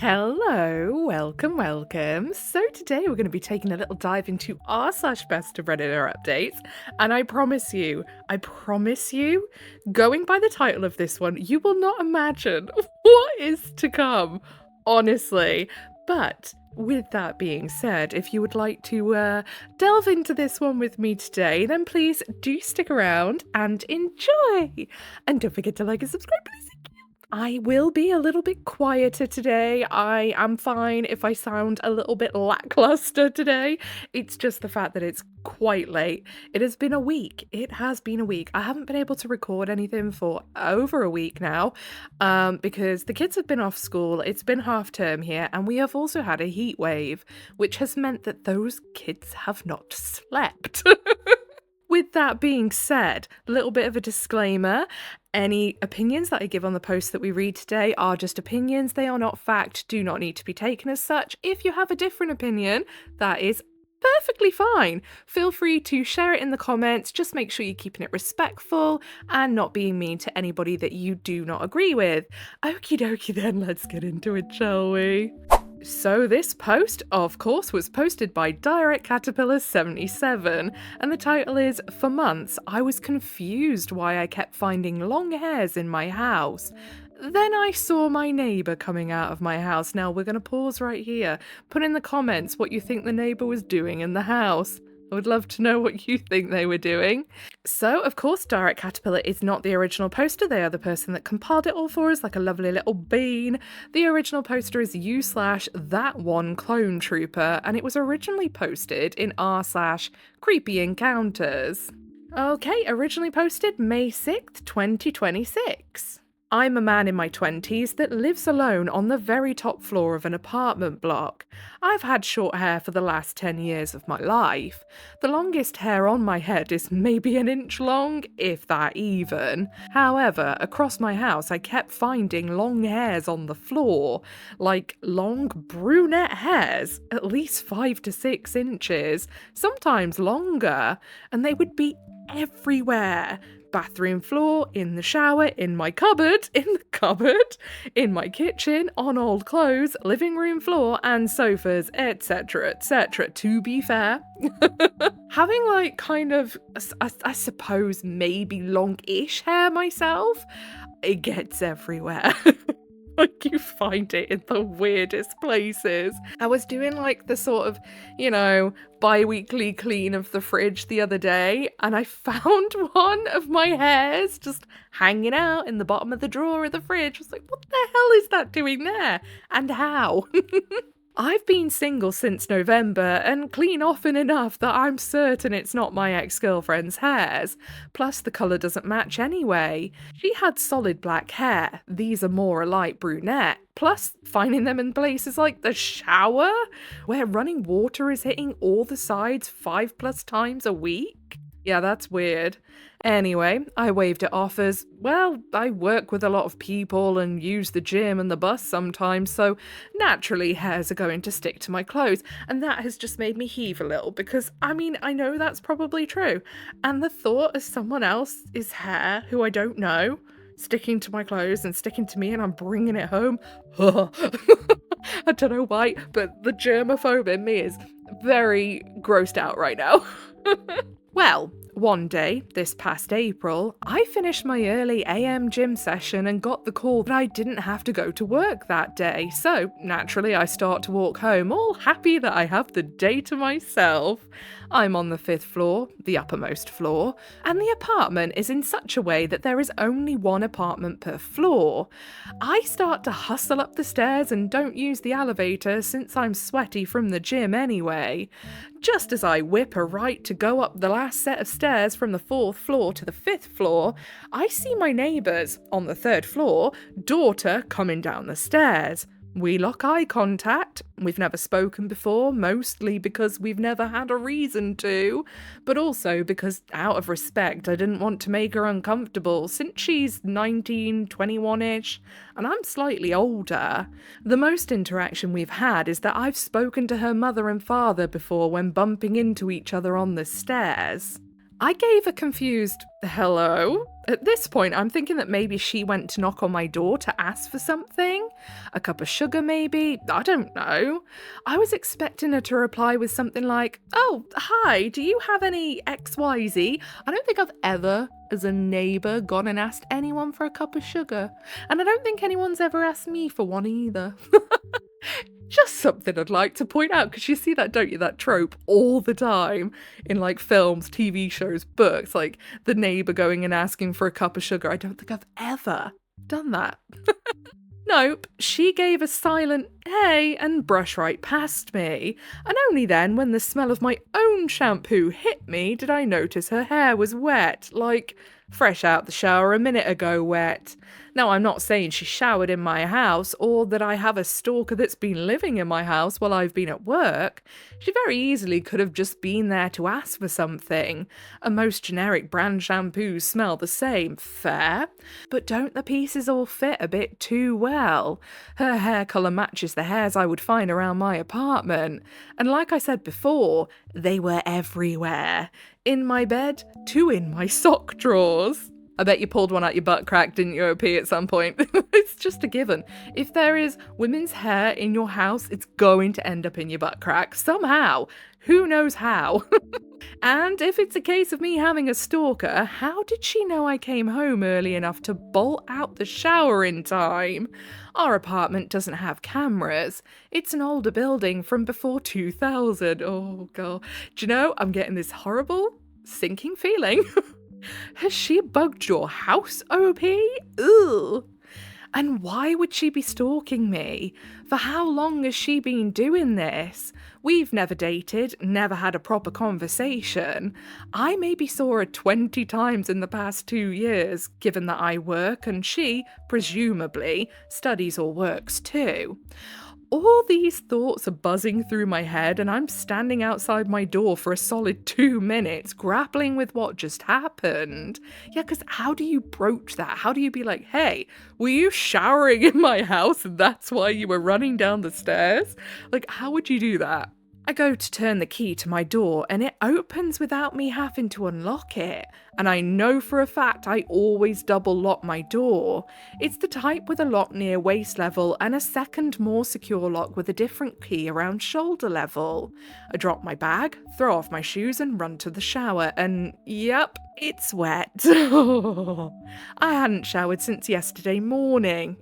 Hello, welcome. So today we're going to be taking a little dive into r/best of Redditor updates, and I promise you, going by the title of this one, you will not imagine what is to come, honestly. But with that being said, if you would like to delve into this one with me today, then please do stick around and enjoy. And don't forget to like and subscribe, please. I will be a little bit quieter today. I am fine if I sound a little bit lackluster today. It's just the fact that it's quite late. It has been a week. It has been a week. I haven't been able to record anything for over a week now because the kids have been off school. It's been half term here, and we have also had a heat wave, which has meant that those kids have not slept. With that being said, a little bit of a disclaimer. Any opinions that I give on the post that we read today are just opinions. They are not fact, do not need to be taken as such. If you have a different opinion, that is perfectly fine. Feel free to share it in the comments. Just make sure you're keeping it respectful and not being mean to anybody that you do not agree with. Okie dokie then, let's get into it, shall we? So this post, of course, was posted by Direct Caterpillar 77, and the title is, "For months, I was confused why I kept finding long hairs in my house. Then I saw my neighbour coming out of my house." Now we're going to pause right here. Put in the comments what you think the neighbour was doing in the house. I would love to know what you think they were doing. So, of course, Direct Caterpillar is not the original poster. They are the person that compiled it all for us like a lovely little bean. The original poster is u/that1clone trooper, and it was originally posted in r/creepy encounters. Okay, originally posted May 6th, 2026. I'm a man in my 20s that lives alone on the very top floor of an apartment block. I've had short hair for the last 10 years of my life. The longest hair on my head is maybe an inch long, if that even. However, across my house I kept finding long hairs on the floor, like long brunette hairs, at least 5 to 6 inches, sometimes longer, and they would be everywhere. Bathroom floor, in the shower, in my cupboard, in my kitchen, on old clothes, living room floor, and sofas, etc., etc. To be fair, having like kind of, I suppose, maybe long-ish hair myself, it gets everywhere. Like, you find it in the weirdest places. I was doing like the sort of, bi-weekly clean of the fridge the other day, and I found one of my hairs just hanging out in the bottom of the drawer of the fridge. I was like, what the hell is that doing there? And how? I've been single since November and clean often enough that I'm certain it's not my ex-girlfriend's hairs. Plus, the colour doesn't match anyway. She had solid black hair. These are more a light brunette. Plus, finding them in places like the shower, where running water is hitting all the sides 5+ times a week. Yeah, that's weird. Anyway, I waved it off as, well, I work with a lot of people and use the gym and the bus sometimes, so naturally hairs are going to stick to my clothes, and that has just made me heave a little because, I know that's probably true, and the thought of someone else's hair, who I don't know, sticking to my clothes and sticking to me and I'm bringing it home, I don't know why, but the germaphobe in me is very grossed out right now. Well, one day, this past April, I finished my early AM gym session and got the call that I didn't have to go to work that day, so naturally I start to walk home, all happy that I have the day to myself. I'm on the 5th floor, the uppermost floor, and the apartment is in such a way that there is only one apartment per floor. I start to hustle up the stairs and don't use the elevator since I'm sweaty from the gym anyway. Just as I whip a right to go up the last set of stairs from the 4th floor to the 5th floor, I see my neighbour's, on the 3rd floor, daughter coming down the stairs. We lock eye contact. We've never spoken before, mostly because we've never had a reason to, but also because, out of respect, I didn't want to make her uncomfortable since she's 19, 21-ish, and I'm slightly older. The most interaction we've had is that I've spoken to her mother and father before when bumping into each other on the stairs. I gave a confused hello. At this point, I'm thinking that maybe she went to knock on my door to ask for something. A cup of sugar, maybe? I don't know. I was expecting her to reply with something like, oh, hi, do you have any XYZ? I don't think I've ever, as a neighbour, gone and asked anyone for a cup of sugar. And I don't think anyone's ever asked me for one either. Just something I'd like to point out, because you see that, don't you, that trope all the time in like films, TV shows, books, like the neighbour going and asking for a cup of sugar. I don't think I've ever done that. Nope, she gave a silent hey and brushed right past me, and only then, when the smell of my own shampoo hit me, did I notice her hair was wet, like fresh out the shower a minute ago wet. Now, I'm not saying she showered in my house, or that I have a stalker that's been living in my house while I've been at work. She very easily could have just been there to ask for something. And most generic brand shampoos smell the same, fair? But don't the pieces all fit a bit too well? Her hair colour matches the hairs I would find around my apartment. And like I said before, they were everywhere. In my bed, to in my sock drawers. I bet you pulled one out your butt crack, didn't you, OP, at some point? It's just a given. If there is women's hair in your house, it's going to end up in your butt crack somehow. Who knows how? And if it's a case of me having a stalker, how did she know I came home early enough to bolt out the shower in time? Our apartment doesn't have cameras. It's an older building from before 2000. Oh, God. Do you know, I'm getting this horrible, sinking feeling. Has she bugged your house, OP? Ugh. And why would she be stalking me? For how long has she been doing this? We've never dated, never had a proper conversation. I maybe saw her 20 times in the past 2 years, given that I work and she, presumably, studies or works too. All these thoughts are buzzing through my head, and I'm standing outside my door for a solid 2 minutes, grappling with what just happened. Yeah, because how do you broach that? How do you be like, hey, were you showering in my house and that's why you were running down the stairs? Like, how would you do that? I go to turn the key to my door and it opens without me having to unlock it. And I know for a fact I always double lock my door. It's the type with a lock near waist level and a second more secure lock with a different key around shoulder level. I drop my bag, throw off my shoes and run to the shower and yep, it's wet. I hadn't showered since yesterday morning.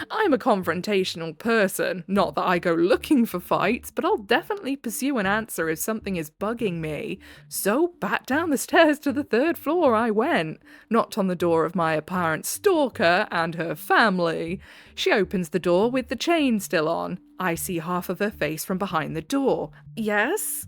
I'm a confrontational person, not that I go looking for fights, but I'll definitely pursue an answer if something is bugging me. So back down the stairs to the 3rd floor I went, knocked on the door of my apparent stalker and her family. She opens the door with the chain still on. I see half of her face from behind the door. Yes?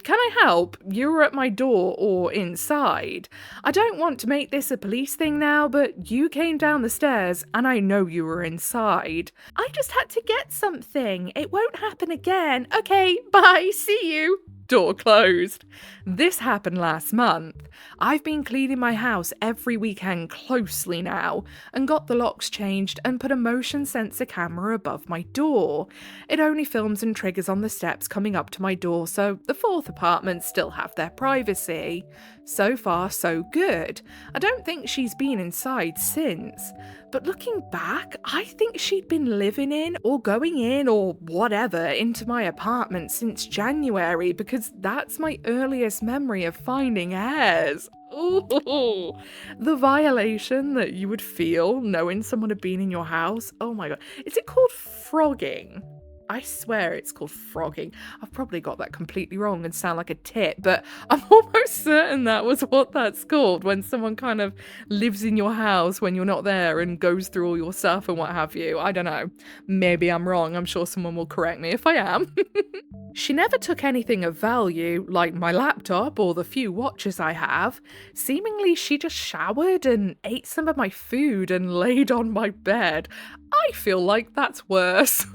Can I help? You were at my door or inside. I don't want to make this a police thing now, but you came down the stairs and I know you were inside. I just had to get something. It won't happen again. Okay, bye, see you. Door closed. This happened last month. I've been cleaning my house every weekend closely now and got the locks changed and put a motion sensor camera above my door. It only films and triggers on the steps coming up to my door, so the 4th apartments still have their privacy. So far, so good. I don't think she's been inside since. But looking back, I think she'd been living in or going in or whatever into my apartment since January because that's my earliest memory of finding hairs. Ooh, the violation that you would feel knowing someone had been in your house. Oh my God. Is it called frogging? I swear it's called frogging. I've probably got that completely wrong and sound like a tit, but I'm almost certain that was what that's called when someone kind of lives in your house when you're not there and goes through all your stuff and what have you. I don't know. Maybe I'm wrong. I'm sure someone will correct me if I am. She never took anything of value, like my laptop or the few watches I have. Seemingly, she just showered and ate some of my food and laid on my bed. I feel like that's worse.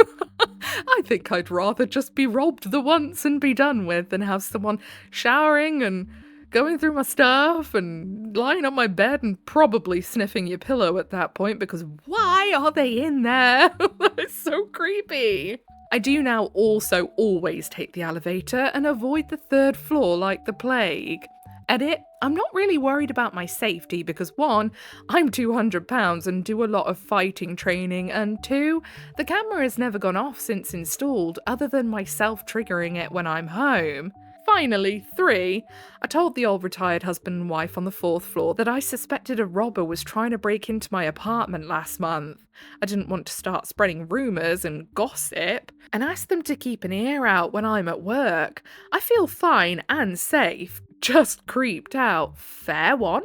I think I'd rather just be robbed the once and be done with than have someone showering and going through my stuff and lying on my bed and probably sniffing your pillow at that point because why are they in there? It's so creepy. I do now also always take the elevator and avoid the 3rd floor like the plague. Edit, I'm not really worried about my safety because 1, I'm 200 pounds and do a lot of fighting training, and 2, the camera has never gone off since installed other than myself triggering it when I'm home. Finally, 3, I told the old retired husband and wife on the 4th floor that I suspected a robber was trying to break into my apartment last month. I didn't want to start spreading rumours and gossip, and asked them to keep an ear out when I'm at work. I feel fine and safe, just creeped out. Fair one.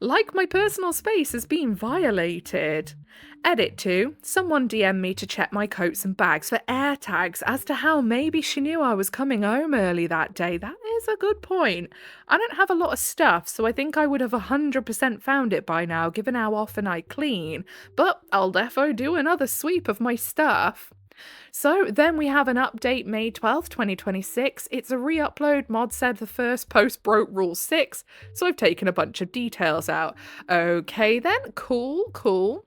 Like my personal space is being violated. Edit 2. Someone DM'd me to check my coats and bags for air tags as to how maybe she knew I was coming home early that day. That is a good point. I don't have a lot of stuff, so I think I would have 100% found it by now given how often I clean, but I'll defo do another sweep of my stuff. So then we have an update May 12th, 2026. It's a re-upload. Mod said the first post broke rule 6, so I've taken a bunch of details out. Okay then, cool.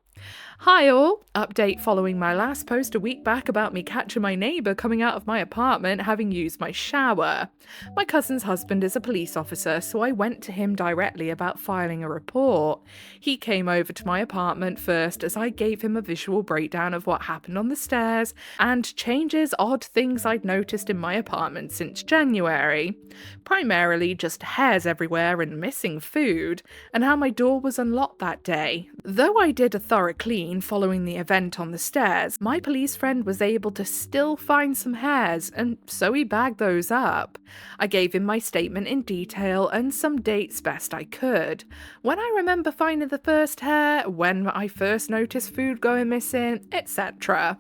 Hi all, update following my last post a week back about me catching my neighbour coming out of my apartment having used my shower. My cousin's husband is a police officer, so I went to him directly about filing a report. He came over to my apartment first as I gave him a visual breakdown of what happened on the stairs and changes, odd things I'd noticed in my apartment since January. Primarily just hairs everywhere and missing food, and how my door was unlocked that day. Though I did a thorough clean following the event on the stairs, my police friend was able to still find some hairs, and so he bagged those up. I gave him my statement in detail and some dates best I could. When I remember finding the first hair, when I first noticed food going missing, etc.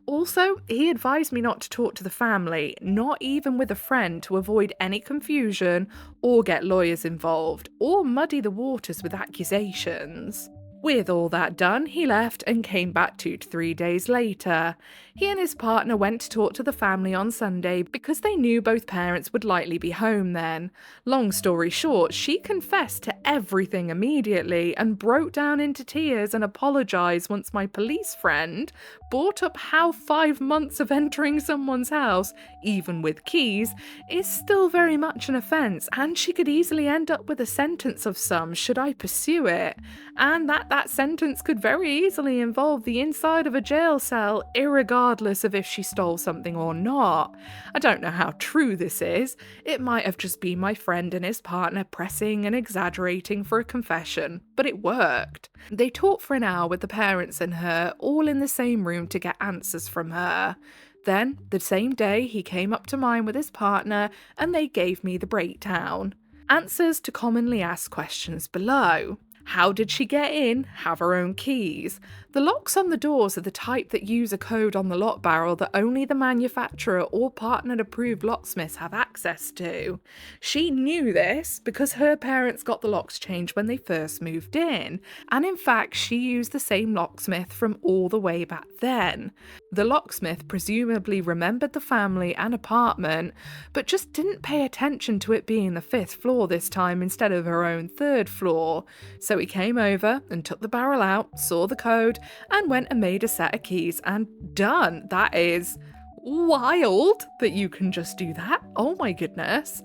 Also, he advised me not to talk to the family, not even with a friend, to avoid any confusion or get lawyers involved, or muddy the waters with accusations. With all that done, he left and came back 2 to 3 days later. He and his partner went to talk to the family on Sunday because they knew both parents would likely be home then. Long story short, she confessed to everything immediately and broke down into tears and apologised once my police friend brought up how 5 months of entering someone's house, even with keys, is still very much an offence, and she could easily end up with a sentence of some should I pursue it, and that sentence could very easily involve the inside of a jail cell, irregardless of if she stole something or not. I don't know how true this is. It might have just been my friend and his partner pressing and exaggerating for a confession, but it worked. They talked for an hour with the parents and her, all in the same room to get answers from her. Then, the same day, he came up to mine with his partner and they gave me the breakdown. Answers to commonly asked questions below. How did she get in? Have her own keys? The locks on the doors are the type that use a code on the lock barrel that only the manufacturer or partnered-approved locksmiths have access to. She knew this because her parents got the locks changed when they first moved in, and in fact she used the same locksmith from all the way back then. The locksmith presumably remembered the family and apartment, but just didn't pay attention to it being the 5th floor this time instead of her own 3rd floor. So he came over and took the barrel out, saw the code, and went and made a set of keys, and done. That is wild that you can just do that. Oh my goodness.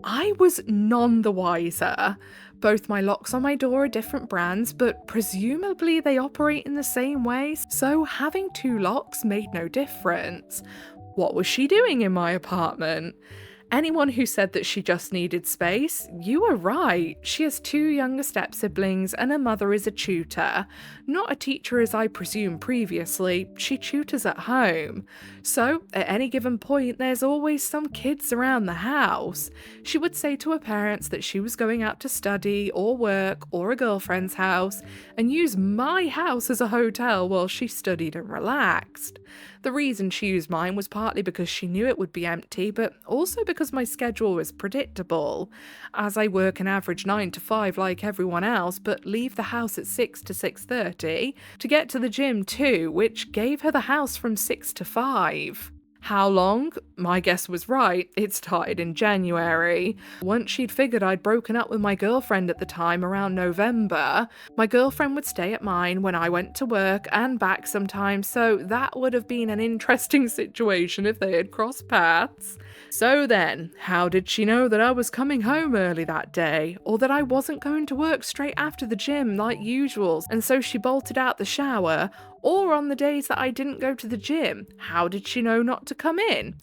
I was none the wiser. Both my locks on my door are different brands, but presumably they operate in the same way, so having 2 locks made no difference. What was she doing in my apartment? Anyone who said that she just needed space, you were right. She has 2 younger step-siblings and her mother is a tutor. Not a teacher as I presumed previously, she tutors at home. So, at any given point, there's always some kids around the house. She would say to her parents that she was going out to study or work or a girlfriend's house and use my house as a hotel while she studied and relaxed. The reason she used mine was partly because she knew it would be empty, but also because my schedule was predictable, as I work an average 9 to 5 like everyone else, but leave the house at 6 to 6:30 to get to the gym too, which gave her the house from 6 to 5. How long? My guess was right. It started in January. Once she'd figured I'd broken up with my girlfriend at the time around November, my girlfriend would stay at mine when I went to work and back sometimes, so that would have been an interesting situation if they had crossed paths. So then, how did she know that I was coming home early that day, or that I wasn't going to work straight after the gym like usual, and so she bolted out the shower? Or on the days that I didn't go to the gym, how did she know not to come in?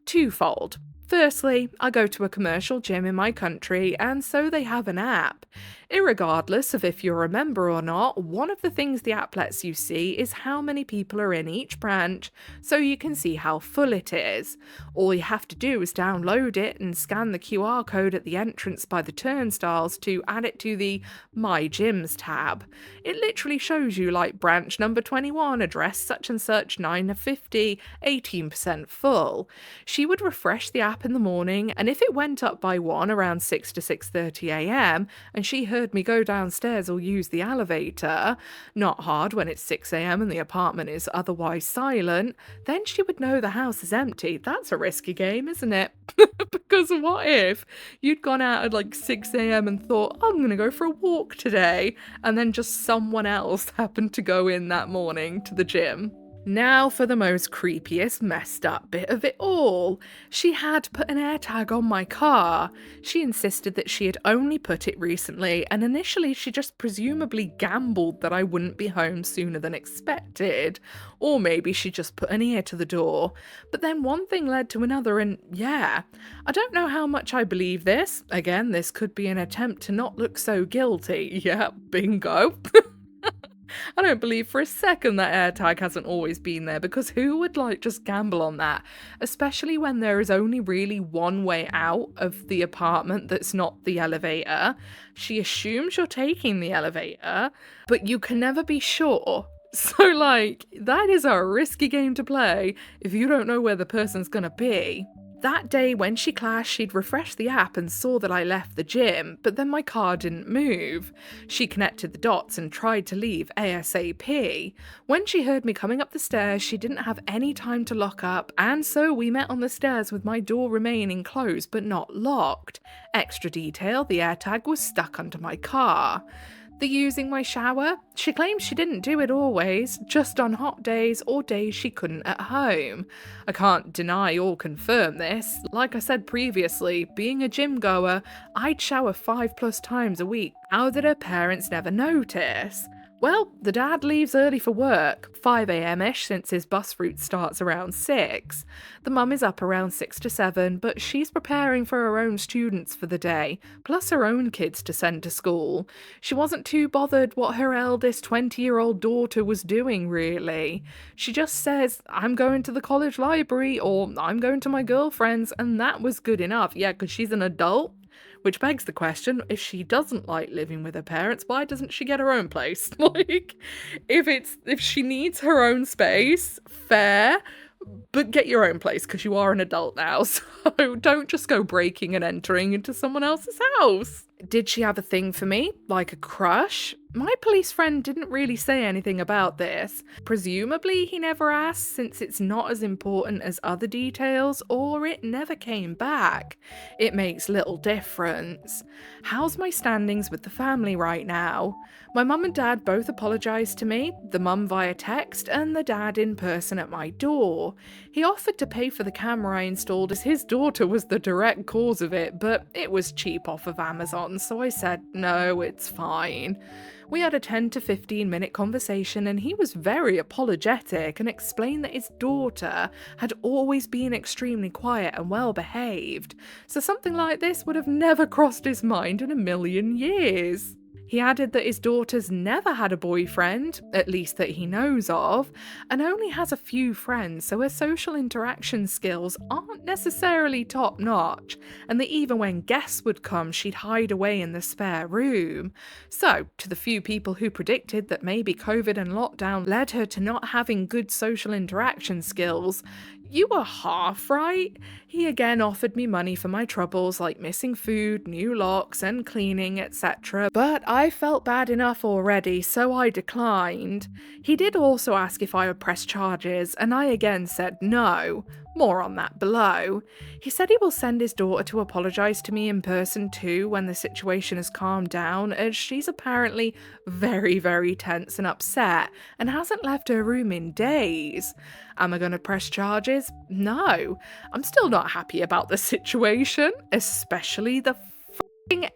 Twofold. Firstly, I go to a commercial gym in my country, and so they have an app. Irregardless of if you're a member or not, one of the things the app lets you see is how many people are in each branch, so you can see how full it is. All you have to do is download it and scan the QR code at the entrance by the turnstiles to add it to the My Gyms tab. It literally shows you like branch number 21, address such and such, 9 of 50, 18% full. She would refresh the app in the morning, and if it went up by 1 around 6 to 6:30 a.m. and she heard me go downstairs or use the elevator, not hard when it's 6 a.m. and the apartment is otherwise silent, then she would know the house is empty. That's a risky game, isn't it? Because what if you'd gone out at like 6 a.m. and thought, I'm going to go for a walk today, and then just someone else happened to go in that morning to the gym? Now for the most creepiest, messed up bit of it all. She had put an AirTag on my car. She insisted that she had only put it recently, and initially she just presumably gambled that I wouldn't be home sooner than expected. Or maybe she just put an ear to the door. But then one thing led to another, and yeah, I don't know how much I believe this. Again, this could be an attempt to not look so guilty. Yeah, bingo. I don't believe for a second that AirTag hasn't always been there, because who would just gamble on that? Especially when there is only really one way out of the apartment that's not the elevator. She assumes you're taking the elevator, but you can never be sure. So that is a risky game to play if you don't know where the person's gonna be. That day when she clashed, she'd refreshed the app and saw that I left the gym, but then my car didn't move. She connected the dots and tried to leave ASAP. When she heard me coming up the stairs, she didn't have any time to lock up, and so we met on the stairs with my door remaining closed but not locked. Extra detail, the AirTag was stuck under my car. The using my shower? She claims she didn't do it always, just on hot days or days she couldn't at home. I can't deny or confirm this. Like I said previously, being a gym goer, I'd shower 5+ times a week. How did her parents never notice? Well, the dad leaves early for work, 5 a.m-ish since his bus route starts around 6. The mum is up around 6 to 7, but she's preparing for her own students for the day, plus her own kids to send to school. She wasn't too bothered what her eldest 20-year-old daughter was doing, really. She just says, I'm going to the college library, or I'm going to my girlfriend's, and that was good enough. Yeah, because she's an adult. Which begs the question, if she doesn't like living with her parents, why doesn't she get her own place? If she needs her own space, fair, but get your own place because you are an adult now, so don't just go breaking and entering into someone else's house. Did she have a thing for me? Like a crush? My police friend didn't really say anything about this. Presumably he never asked, since it's not as important as other details, or it never came back. It makes little difference. How's my standings with the family right now? My mum and dad both apologised to me, the mum via text and the dad in person at my door. He offered to pay for the camera I installed as his daughter was the direct cause of it, but it was cheap off of Amazon, so I said, no, it's fine. We had a 10 to 15 minute conversation and he was very apologetic and explained that his daughter had always been extremely quiet and well behaved, so something like this would have never crossed his mind in a million years. He added that his daughter's never had a boyfriend, at least that he knows of, and only has a few friends, so her social interaction skills aren't necessarily top-notch, and that even when guests would come, she'd hide away in the spare room. So, to the few people who predicted that maybe COVID and lockdown led her to not having good social interaction skills, You were half right. He again offered me money for my troubles like missing food, new locks, and cleaning, etc. But I felt bad enough already, so I declined. He did also ask if I would press charges, and I again said no. More on that below. He said he will send his daughter to apologise to me in person too when the situation has calmed down, as she's apparently very, very tense and upset and hasn't left her room in days. Am I going to press charges? No. I'm still not happy about the situation, especially the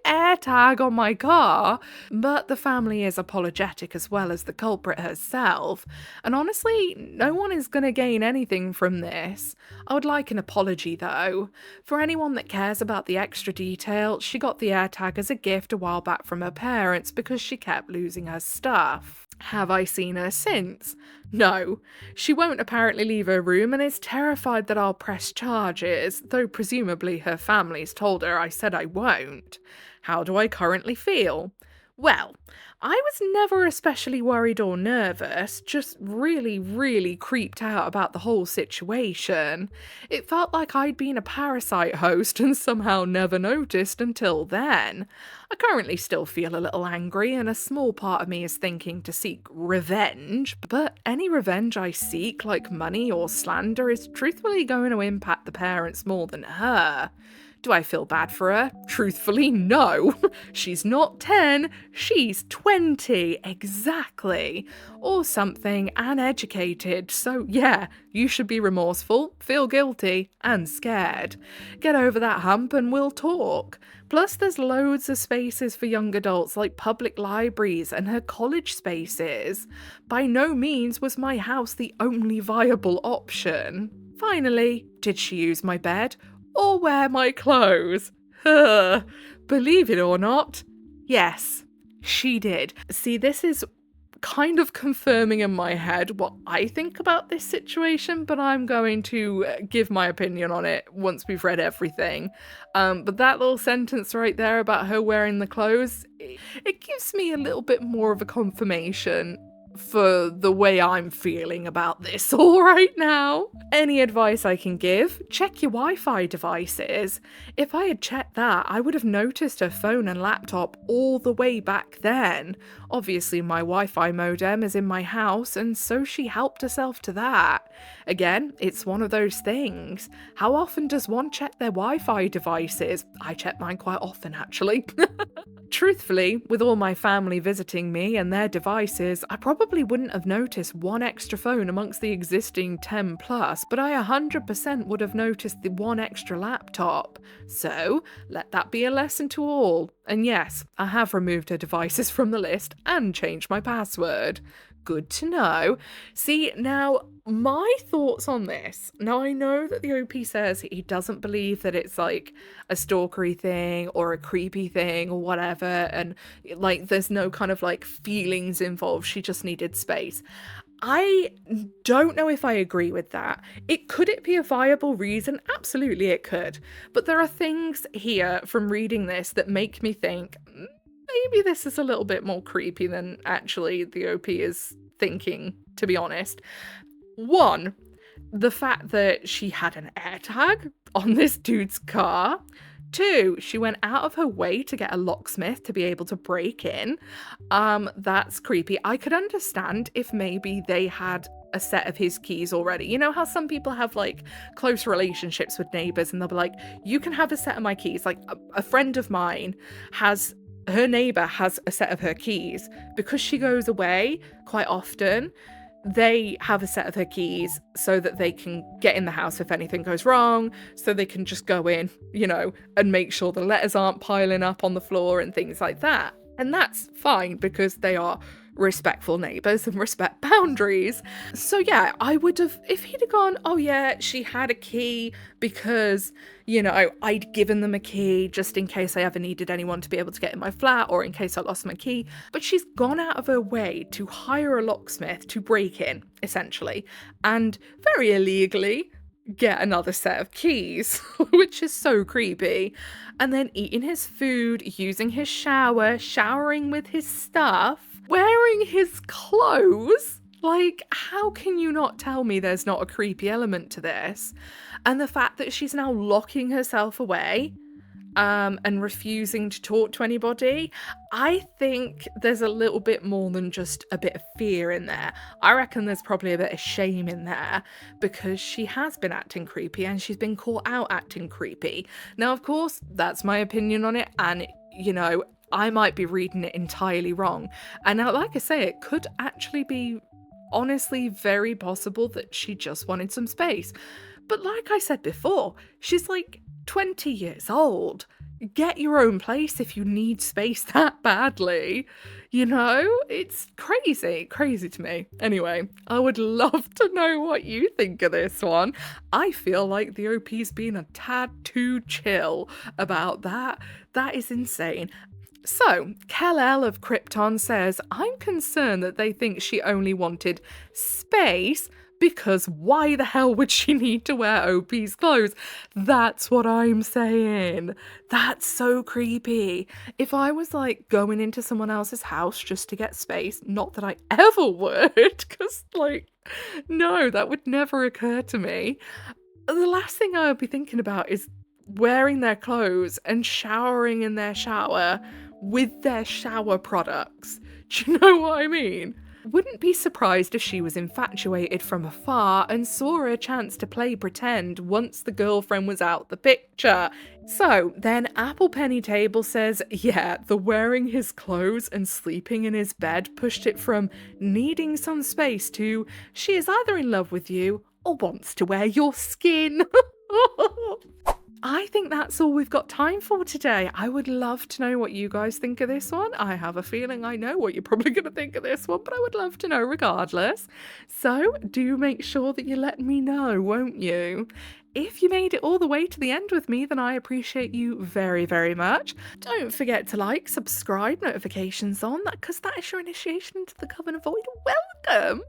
air tag on my car, but the family is apologetic as well as the culprit herself, and honestly, no one is going to gain anything from this. I would like an apology though. For anyone that cares about the extra detail, she got the air tag as a gift a while back from her parents because she kept losing her stuff. Have I seen her since? No. She won't apparently leave her room and is terrified that I'll press charges, though presumably her family's told her I said I won't. How do I currently feel? Well, I was never especially worried or nervous, just really, really creeped out about the whole situation. It felt like I'd been a parasite host and somehow never noticed until then. I currently still feel a little angry, and a small part of me is thinking to seek revenge, but any revenge I seek, like money or slander, is truthfully going to impact the parents more than her. Do I feel bad for her? Truthfully, no. She's not 10, she's 20, exactly. Or something, and educated, so yeah, you should be remorseful, feel guilty, and scared. Get over that hump and we'll talk. Plus, there's loads of spaces for young adults like public libraries and her college spaces. By no means was my house the only viable option. Finally, did she use my bed? Or wear my clothes? Believe it or not, yes, she did. See, this is kind of confirming in my head what I think about this situation, but I'm going to give my opinion on it once we've read everything. But that little sentence right there about her wearing the clothes, it gives me a little bit more of a confirmation for the way I'm feeling about this all right now. Any advice I can give? Check your Wi-Fi devices. If I had checked that, I would have noticed her phone and laptop all the way back then. Obviously, my Wi-Fi modem is in my house, and so she helped herself to that. Again, it's one of those things. How often does one check their Wi-Fi devices? I check mine quite often, actually. Truthfully, with all my family visiting me and their devices, I probably wouldn't have noticed one extra phone amongst the existing 10 plus, but I 100% would have noticed the one extra laptop. So, let that be a lesson to all. And yes, I have removed her devices from the list and changed my password. Good to know. See, now, my thoughts on this. Now, I know that the OP says he doesn't believe that it's like a stalkery thing or a creepy thing or whatever, and like there's no kind of like feelings involved. She just needed space. I don't know if I agree with that. Could it be a viable reason? Absolutely it could. But there are things here from reading this that make me think maybe this is a little bit more creepy than actually the OP is thinking, to be honest. One, the fact that she had an AirTag on this dude's car. Two, she went out of her way to get a locksmith to be able to break in. That's creepy. I could understand if maybe they had a set of his keys already. You know how some people have like close relationships with neighbors and they'll be like, you can have a set of my keys. Like a friend of mine has, her neighbor has a set of her keys because she goes away quite often. They have a set of her keys so that they can get in the house if anything goes wrong, so they can just go in, you know, and make sure the letters aren't piling up on the floor and things like that. And that's fine because they are respectful neighbours and respect boundaries. So yeah, I would have, if he'd have gone, oh yeah, she had a key because, you know, I'd given them a key just in case I ever needed anyone to be able to get in my flat or in case I lost my key. But she's gone out of her way to hire a locksmith to break in, essentially, and very illegally get another set of keys, which is so creepy. And then eating his food, using his shower, showering with his stuff, wearing his clothes. Like, how can you not tell me there's not a creepy element to this? And the fact that she's now locking herself away and refusing to talk to anybody, I think there's a little bit more than just a bit of fear in there. I reckon there's probably a bit of shame in there because she has been acting creepy and she's been caught out acting creepy. Now, of course, that's my opinion on it, and, you know, I might be reading it entirely wrong. And now, like I say, it could actually be honestly very possible that she just wanted some space. But like I said before, she's like 20 years old. Get your own place if you need space that badly. You know, it's crazy to me. Anyway, I would love to know what you think of this one. I feel like the OP's been a tad too chill about that. That is insane. So, Kel-El of Krypton says, I'm concerned that they think she only wanted space because why the hell would she need to wear OP's clothes? That's what I'm saying. That's so creepy. If I was like going into someone else's house just to get space, not that I ever would, because like, no, that would never occur to me. The last thing I would be thinking about is wearing their clothes and showering in their shower with their shower products. Do you know what I mean? Wouldn't be surprised if she was infatuated from afar and saw a chance to play pretend once the girlfriend was out the picture. So then Apple Penny Table says, yeah, the wearing his clothes and sleeping in his bed pushed it from needing some space to she is either in love with you or wants to wear your skin. I think that's all we've got time for today. I would love to know what you guys think of this one. I have a feeling I know what you're probably going to think of this one, but I would love to know regardless. So do make sure that you let me know, won't you? If you made it all the way to the end with me, then I appreciate you very, very much. Don't forget to like, subscribe, notifications on, because that is your initiation into the Coven of Void. Welcome!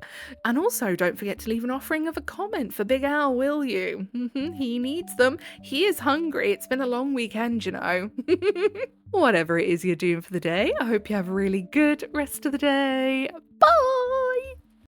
And also, don't forget to leave an offering of a comment for Big Al, will you? He needs them. He is hungry. It's been a long weekend, you know. Whatever it is you're doing for the day, I hope you have a really good rest of the day. Bye!